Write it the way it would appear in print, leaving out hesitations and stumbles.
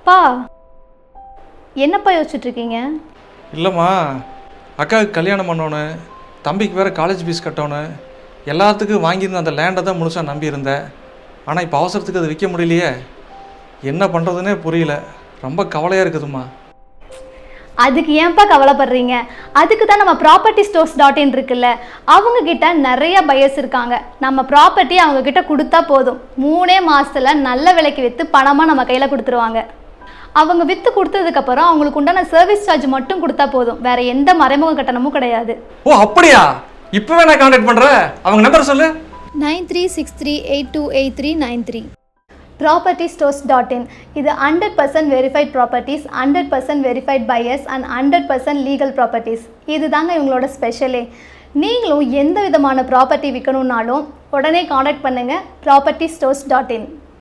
பா என்னப்பா யோசிச்சுட்டு இருக்கீங்க? இல்லைம்மா, அக்காவுக்கு கல்யாணம் பண்ணோன்னு, தம்பிக்கு வேறு காலேஜ் ஃபீஸ் கட்டோன்னு, எல்லாத்துக்கும் வாங்கியிருந்த அந்த லேண்டை தான் முழுசாக நம்பியிருந்தேன். ஆனால் இப்போ அவசரத்துக்கு அதை விற்க முடியலையே, என்ன பண்ணுறதுனே புரியல. ரொம்ப கவலையாக இருக்குதும்மா. அதுக்கு ஏன்ப்பா கவலைப்படுறீங்க? அதுக்கு தான் நம்ம propertystores.in இருக்குல்ல, அவங்க கிட்ட நிறைய பையர்ஸ் இருக்காங்க. நம்ம ப்ராப்பர்ட்டி அவங்க கிட்ட கொடுத்தா போதும், 3 மாசத்துல நல்ல விலைக்கு விற்று பணமாக நம்ம கையில் கொடுத்துருவாங்க. அவங்க விற்று கொடுத்ததுக்கப்புறம் அவங்களுக்கு உண்டான சர்வீஸ் சார்ஜ் மட்டும் கொடுத்தா போதும், வேற எந்த மறைமுக கட்டணமும் கிடையாது. ஓ அப்படியா? இப்போவே நான் கான்டாக்ட் பண்ணுறேன். அவங்க நம்பர் சொல்லு. 9363828393. propertystores.in இது 100% verified properties, 100% verified buyers and 100% legal properties. இது தாங்க இவங்களோட ஸ்பெஷலே. நீங்களும் எந்த விதமான ப்ராப்பர்ட்டி விற்கணுன்னாலும் உடனே காண்டாக்ட் பண்ணுங்கள் propertystores.in.